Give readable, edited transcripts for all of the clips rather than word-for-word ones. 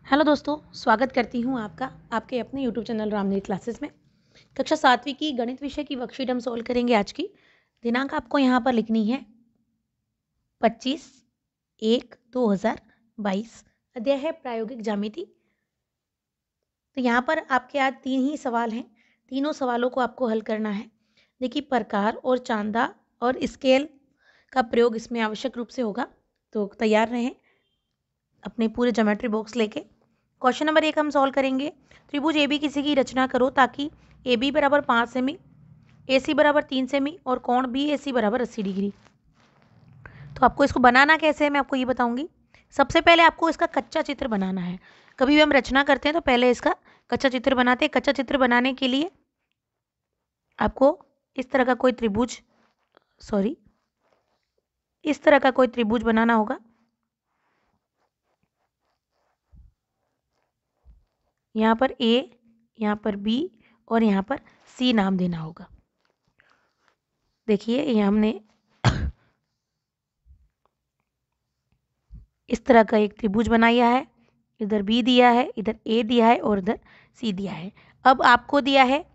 Hello दोस्तों, स्वागत करती हूँ आपका आपके अपने यूट्यूब चैनल रामनीत क्लासेस में। कक्षा 7वीं की गणित विषय की वर्कशीट हम सोल्व करेंगे आज की। दिनांक आपको यहाँ पर लिखनी है 25/1/2022। अध्याय है प्रायोगिक ज्यामिति। तो यहाँ पर आपके आज 3 ही सवाल हैं। तीनों सवालों को आपको हल करना है। देखिए, प्रकार और चांदा और स्केल का प्रयोग इसमें आवश्यक रूप से होगा, तो तैयार रहें अपने पूरे ज्योमेट्री बॉक्स लेके। क्वेश्चन नंबर 1 हम सॉल्व करेंगे। त्रिभुज ए बी किसी की रचना करो ताकि ए बी बराबर 5 सेमी, ए सी बराबर 3 सेमी और कोण बी ए सी बराबर 80 डिग्री। तो आपको इसको बनाना कैसे है मैं आपको ये बताऊंगी। सबसे पहले आपको इसका कच्चा चित्र बनाना है। कभी भी हम रचना करते हैं तो पहले इसका कच्चा चित्र बनाते हैं। कच्चा चित्र बनाने के लिए आपको इस तरह का कोई त्रिभुज बनाना होगा। यहाँ पर ए, यहाँ पर बी और यहाँ पर सी नाम देना होगा। देखिए, ये हमने इस तरह का एक त्रिभुज बनाया है। इधर बी दिया है, इधर ए दिया है और इधर सी दिया है। अब आपको दिया है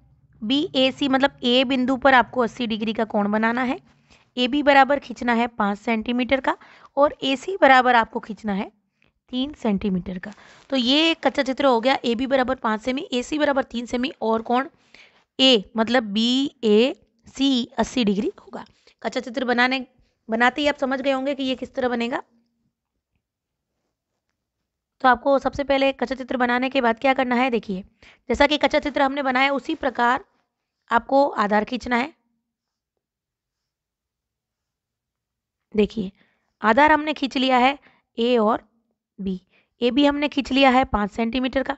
बी ए सी, मतलब ए बिंदु पर आपको 80 डिग्री का कोण बनाना है। ए बी बराबर खींचना है 5 सेंटीमीटर का और ए सी बराबर आपको खींचना है 3 सेंटीमीटर का। तो ये एक कच्चा चित्र हो गया। ए बी बराबर 5 सेमी, ए सी बराबर 3 सेमी और कोण ए मतलब बी ए सी 80 डिग्री होगा। कच्चा चित्र बनाते ही आप समझ गए होंगे कि ये किस तरह बनेगा। तो आपको सबसे पहले कच्चा चित्र बनाने के बाद क्या करना है, देखिए जैसा कि कच्चा चित्र हमने बनाया उसी प्रकार आपको आधार खींचना है। देखिए, आधार हमने खींच लिया है ए और बी। ए बी हमने खींच लिया है 5 सेंटीमीटर का।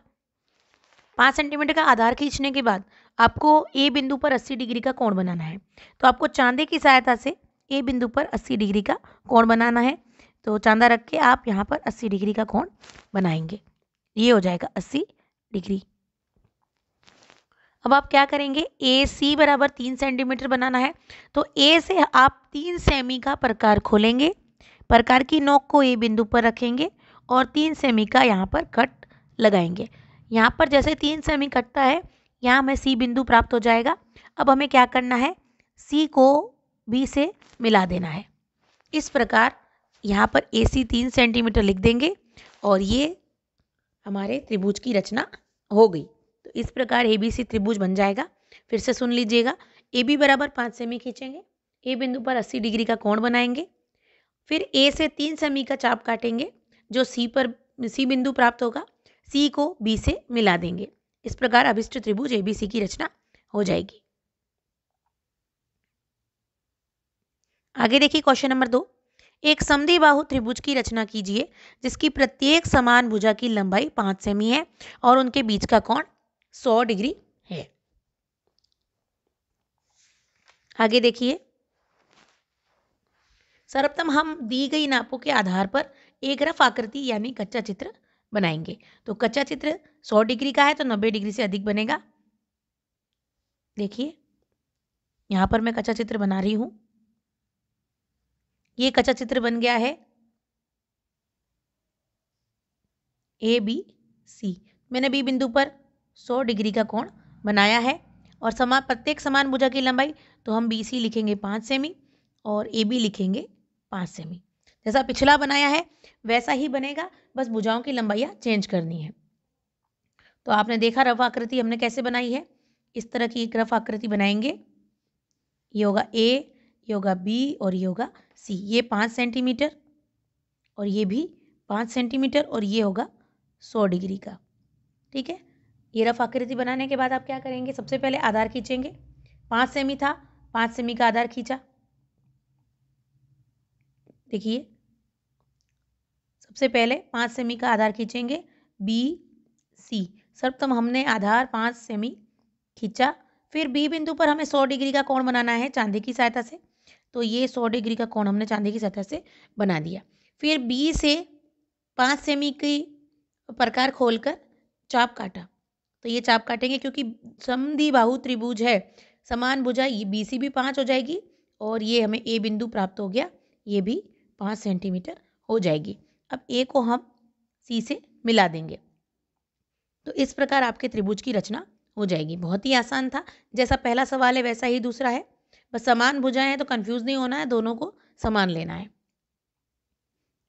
5 सेंटीमीटर का आधार खींचने के बाद आपको ए बिंदु पर 80 डिग्री का कोण बनाना है। तो आपको चांदे की सहायता से ए बिंदु पर 80 डिग्री का कोण बनाना है। तो चांदा रख के आप यहाँ पर 80 डिग्री का कोण बनाएंगे। ये हो जाएगा 80 डिग्री। अब आप क्या करेंगे, ए सी बराबर 3 सेंटीमीटर बनाना है। तो ए से आप 3 सेमी का प्रकार खोलेंगे। प्रकार की नोक को ए बिंदु पर रखेंगे और 3 सेमी का यहाँ पर कट लगाएंगे। यहाँ पर जैसे 3 सेमी कटता है, यहाँ हमें सी बिंदु प्राप्त हो जाएगा। अब हमें क्या करना है, सी को बी से मिला देना है। इस प्रकार यहाँ पर ए सी 3 सेंटीमीटर लिख देंगे और ये हमारे त्रिभुज की रचना हो गई। तो इस प्रकार ए बी सी त्रिभुज बन जाएगा। फिर से सुन लीजिएगा, ए बी बराबर 5 सेमी खींचेंगे, ए बिंदु पर 80 डिग्री का कोण बनाएंगे, फिर ए से 3 सेमी का चाप काटेंगे, जो सी बिंदु प्राप्त होगा, सी को बी से मिला देंगे। इस प्रकार अभिष्ट त्रिभुज ए बी सी की रचना हो जाएगी। आगे देखिए क्वेश्चन नंबर 2। एक समद्विबाहु त्रिभुज की रचना कीजिए जिसकी प्रत्येक समान भुजा की लंबाई 5 सेमी है और उनके बीच का कोण 100 डिग्री है। आगे देखिए, सर्वप्रथम हम दी गई नापों के आधार पर एक रफ आकृति यानी कच्चा चित्र बनाएंगे। तो कच्चा चित्र 100 डिग्री का है तो 90 डिग्री से अधिक बनेगा। देखिए, यहां पर मैं कच्चा चित्र बना रही हूं। ये कच्चा चित्र बन गया है ए बी सी। मैंने बी बिंदु पर 100 डिग्री का कोण बनाया है और प्रत्येक समान भुजा की लंबाई, तो हम बी सी लिखेंगे 5 सेमी और ए बी लिखेंगे 5 सेमी। जैसा पिछला बनाया है वैसा ही बनेगा, बस भुजाओं की लंबाइयाँ चेंज करनी है। तो आपने देखा रफ आकृति हमने कैसे बनाई है। इस तरह की एक रफ आकृति बनाएंगे। ये होगा ए, ये होगा बी और ये होगा सी। ये 5 सेंटीमीटर और ये भी 5 सेंटीमीटर और ये होगा 100 डिग्री का। ठीक है, ये रफ आकृति बनाने के बाद आप क्या करेंगे, सबसे पहले आधार खींचेंगे। 5 सेमी था, 5 सेमी का आधार खींचा। देखिए, सबसे पहले 5 सेमी का आधार खींचेंगे बी सी। सर्वप्रथम हमने आधार 5 सेमी खींचा, फिर बी बिंदु पर हमें 100 डिग्री का कोण बनाना है चांदी की सहायता से। तो ये 100 डिग्री का कोण हमने चांदी की सहायता से बना दिया। फिर बी से 5 सेमी की प्रकार खोलकर चाप काटा। तो ये चाप काटेंगे क्योंकि समद्विबाहु त्रिभुज है, समान भुजा, ये बी सी भी 5 हो जाएगी और ये हमें ए बिंदु प्राप्त हो गया, ये भी 5 सेंटीमीटर हो जाएगी। अब ए को हम सी से मिला देंगे। तो इस प्रकार आपके त्रिभुज की रचना हो जाएगी। बहुत ही आसान था, जैसा पहला सवाल है वैसा ही दूसरा है, बस समान भुजाएं हैं तो कंफ्यूज नहीं होना है, दोनों को समान लेना है।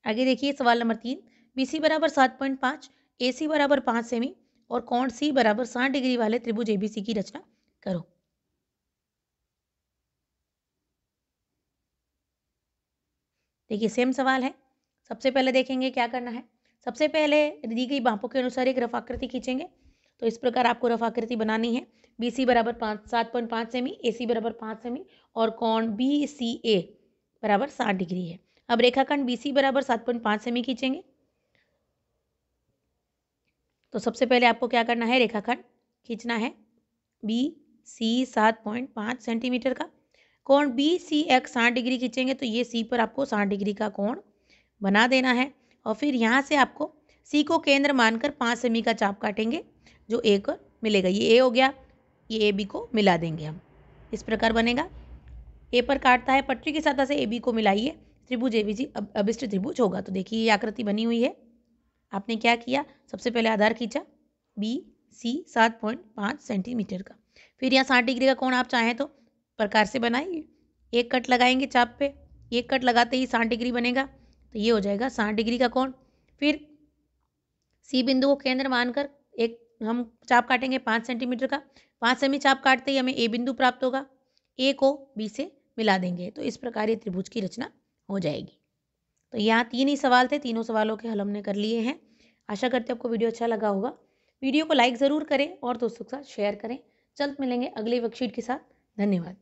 आगे देखिए सवाल नंबर 3, BC बराबर 7.5, AC बराबर 5 सेमी और कोण C बराबर 60 डिग्री वाले त्रिभुज ABC की रचना करो। देखिए सेम सवाल है। सबसे पहले देखेंगे क्या करना है। सबसे पहले दी गई मापों के अनुसार एक रफ आकृति खींचेंगे। तो इस प्रकार आपको रफ आकृति बनानी है। BC बराबर 7.5 सेमी, AC बराबर 5 सेमी और कोण BCA बराबर 60 डिग्री है। अब रेखाखंड BC बराबर 7.5 सेमी खींचेंगे। तो सबसे पहले आपको क्या करना है, रेखाखंड खींचना है। BC 7.5 सेंटीमीटर का। कोण BCX 60 डिग्री खींचेंगे तो ये C पर आपको 60 डिग्री का कोण बना देना है। और फिर यहाँ से आपको C को केंद्र मानकर 5 सेमी का चाप काटेंगे जो A को मिलेगा। ये A हो गया, ये AB को मिला देंगे हम। इस प्रकार बनेगा। A पर काटता है, पटरी की सतह से AB को मिलाइए, त्रिभुज ABC अभिष्ट त्रिभुज होगा। तो देखिए ये आकृति बनी हुई है। आपने क्या किया, सबसे पहले आधार खींचा BC 7.5 सेंटीमीटर का। फिर यहाँ 60 डिग्री का कोण आप चाहें तो प्रकार से बनाइए। एक कट लगाएंगे चाप पे, एक कट लगाते ही 60 डिग्री बनेगा। तो ये हो जाएगा 60 डिग्री का कोण। फिर C बिंदु को केंद्र मानकर एक हम चाप काटेंगे 5 सेंटीमीटर का। 5 सेमी चाप काटते ही हमें A बिंदु प्राप्त होगा। A को B से मिला देंगे। तो इस प्रकार ये त्रिभुज की रचना हो जाएगी। तो यहाँ 3 ही सवाल थे, तीनों सवालों के हल हमने कर लिए हैं। आशा करते हैं आपको वीडियो अच्छा लगा होगा। वीडियो को लाइक ज़रूर करें और दोस्तों के साथ शेयर करें। जल्द मिलेंगे अगले वर्कशीट के साथ। धन्यवाद।